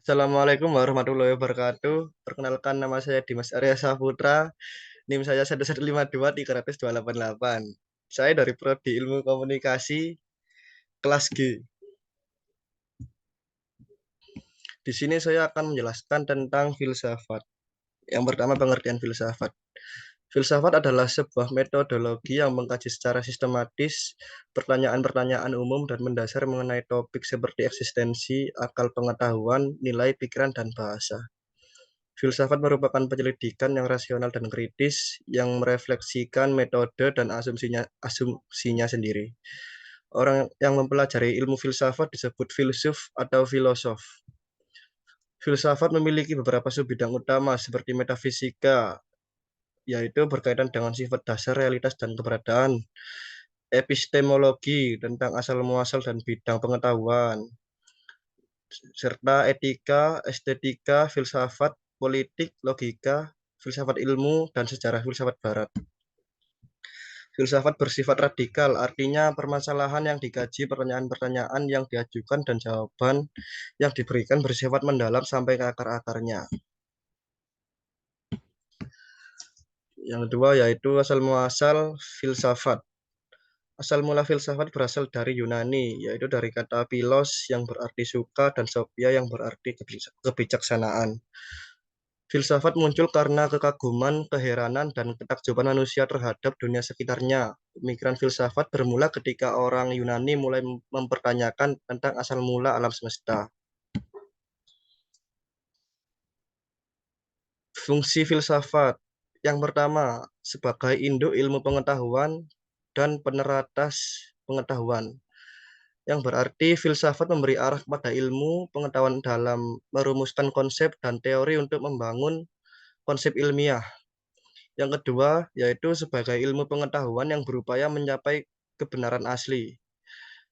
Assalamualaikum warahmatullahi wabarakatuh. Perkenalkan nama saya Dimas Arya Saputra. NIM saya 1152 328. Saya dari Prodi Ilmu Komunikasi kelas G. Di sini saya akan menjelaskan tentang filsafat. Yang pertama, pengertian filsafat. Filsafat adalah sebuah metodologi yang mengkaji secara sistematis pertanyaan-pertanyaan umum dan mendasar mengenai topik seperti eksistensi, akal pengetahuan, nilai, pikiran, dan bahasa. Filsafat merupakan penyelidikan yang rasional dan kritis yang merefleksikan metode dan asumsinya sendiri. Orang yang mempelajari ilmu filsafat disebut filsuf atau filosof. Filsafat memiliki beberapa subbidang utama seperti metafisika, yaitu berkaitan dengan sifat dasar realitas dan keberadaan, epistemologi tentang asal-muasal dan bidang pengetahuan, serta etika, estetika, filsafat, politik, logika, filsafat ilmu, dan sejarah filsafat barat. Filsafat bersifat radikal, artinya permasalahan yang dikaji, pertanyaan-pertanyaan yang diajukan, dan jawaban yang diberikan bersifat mendalam sampai ke akar-akarnya. Yang kedua yaitu asal-muasal filsafat. Asal mula filsafat berasal dari Yunani, yaitu dari kata philos yang berarti suka dan sophia yang berarti kebijaksanaan. Filsafat muncul karena kekaguman, keheranan, dan ketakjuban manusia terhadap dunia sekitarnya. Pemikiran filsafat bermula ketika orang Yunani mulai mempertanyakan tentang asal mula alam semesta. Fungsi filsafat yang pertama, sebagai induk ilmu pengetahuan dan peneratas pengetahuan. Yang berarti filsafat memberi arah kepada ilmu pengetahuan dalam merumuskan konsep dan teori untuk membangun konsep ilmiah. Yang kedua, yaitu sebagai ilmu pengetahuan yang berupaya mencapai kebenaran asli.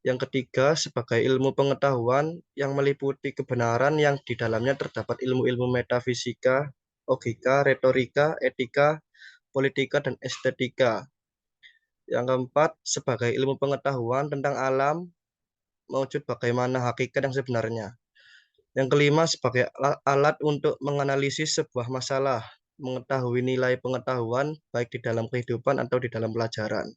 Yang ketiga, sebagai ilmu pengetahuan yang meliputi kebenaran yang di dalamnya terdapat ilmu-ilmu metafisika, logika, retorika, etika, politika, dan estetika. Yang keempat, sebagai ilmu pengetahuan tentang alam, mewujud bagaimana hakikat yang sebenarnya. Yang kelima, sebagai alat untuk menganalisis sebuah masalah, mengetahui nilai pengetahuan baik di dalam kehidupan atau di dalam pelajaran.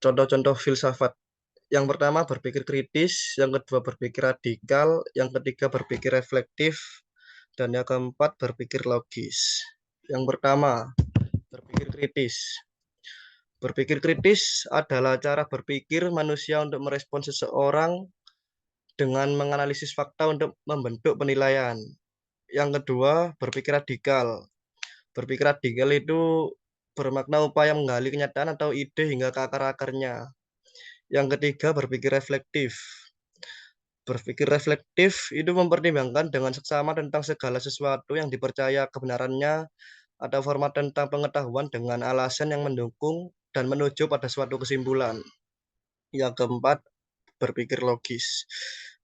Contoh-contoh filsafat. Yang pertama berpikir kritis, yang kedua berpikir radikal, yang ketiga berpikir reflektif, dan yang keempat berpikir logis. Yang pertama, berpikir kritis. Berpikir kritis adalah cara berpikir manusia untuk merespon seseorang dengan menganalisis fakta untuk membentuk penilaian. Yang kedua, berpikir radikal. Berpikir radikal itu bermakna upaya menggali kenyataan atau ide hingga ke akar-akarnya. Yang ketiga, berpikir reflektif. Berpikir reflektif itu mempertimbangkan dengan seksama tentang segala sesuatu yang dipercaya kebenarannya atau format tentang pengetahuan dengan alasan yang mendukung dan menuju pada suatu kesimpulan. Yang keempat, berpikir logis.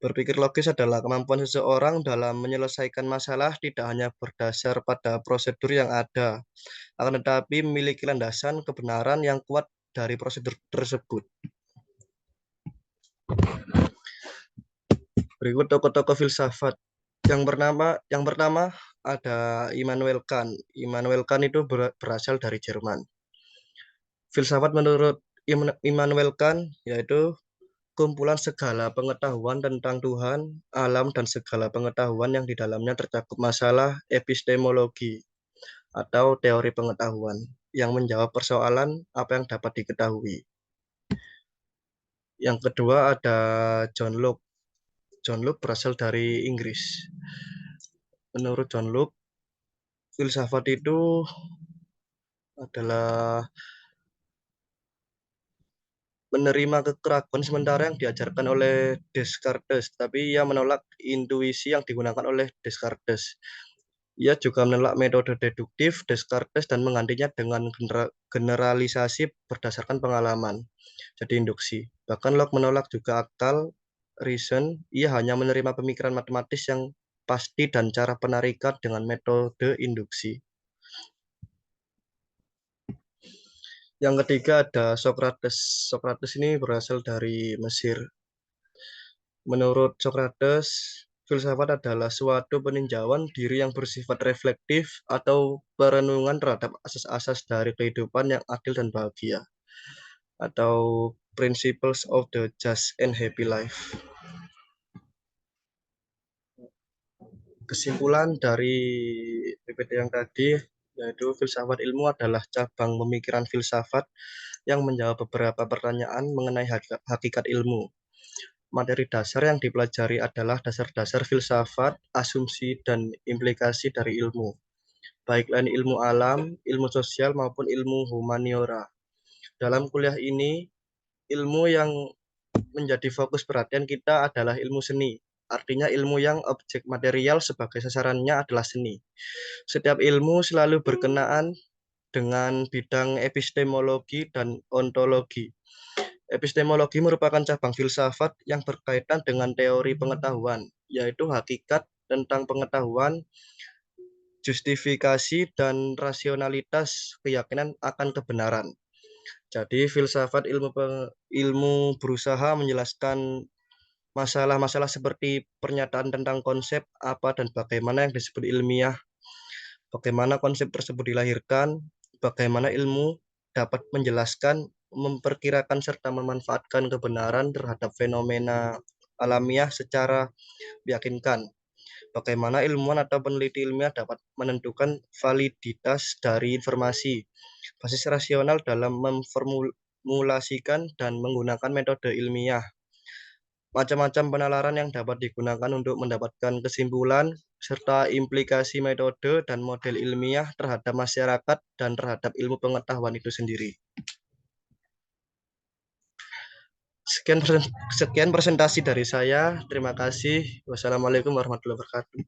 Berpikir logis adalah kemampuan seseorang dalam menyelesaikan masalah tidak hanya berdasar pada prosedur yang ada, akan tetapi memiliki landasan kebenaran yang kuat dari prosedur tersebut. Berikut tokoh-tokoh filsafat. Yang pertama ada Immanuel Kant. Immanuel Kant itu berasal dari Jerman. Filsafat menurut Immanuel Kant yaitu kumpulan segala pengetahuan tentang Tuhan, alam, dan segala pengetahuan yang di dalamnya tercakup masalah epistemologi atau teori pengetahuan yang menjawab persoalan apa yang dapat diketahui. Yang kedua ada John Locke. John Locke berasal dari Inggris. Menurut John Locke, filsafat itu adalah menerima keraguan sementara yang diajarkan oleh Descartes, tapi ia menolak intuisi yang digunakan oleh Descartes. Ia juga menolak metode deduktif Descartes dan menggantinya dengan generalisasi berdasarkan pengalaman, jadi induksi. Bahkan Locke menolak juga akal, reason, ia hanya menerima pemikiran matematis yang pasti dan cara penarikan dengan metode induksi. Yang ketiga ada Socrates. Socrates ini berasal dari Mesir. Menurut Socrates, filsafat adalah suatu peninjauan diri yang bersifat reflektif atau perenungan terhadap asas-asas dari kehidupan yang adil dan bahagia, atau principles of the just and happy life. Kesimpulan dari PPT yang tadi, yaitu filsafat ilmu adalah cabang pemikiran filsafat yang menjawab beberapa pertanyaan mengenai hakikat ilmu. Materi dasar yang dipelajari adalah dasar-dasar filsafat, asumsi, dan implikasi dari ilmu, baik ilmu alam, ilmu sosial, maupun ilmu humaniora. Dalam kuliah ini, ilmu yang menjadi fokus perhatian kita adalah ilmu seni. Artinya ilmu yang objek material sebagai sasarannya adalah seni. Setiap ilmu selalu berkenaan dengan bidang epistemologi dan ontologi. Epistemologi merupakan cabang filsafat yang berkaitan dengan teori pengetahuan, yaitu hakikat tentang pengetahuan, justifikasi, dan rasionalitas keyakinan akan kebenaran. Jadi filsafat ilmu berusaha menjelaskan masalah-masalah seperti pernyataan tentang konsep apa dan bagaimana yang disebut ilmiah, bagaimana konsep tersebut dilahirkan, bagaimana ilmu dapat menjelaskan, memperkirakan serta memanfaatkan kebenaran terhadap fenomena alamiah secara meyakinkan. Bagaimana ilmuwan atau peneliti ilmiah dapat menentukan validitas dari informasi, basis rasional dalam memformulasikan dan menggunakan metode ilmiah, macam-macam penalaran yang dapat digunakan untuk mendapatkan kesimpulan, serta implikasi metode dan model ilmiah terhadap masyarakat dan terhadap ilmu pengetahuan itu sendiri. Sekian presentasi dari saya. Terima kasih. Wassalamualaikum warahmatullahi wabarakatuh.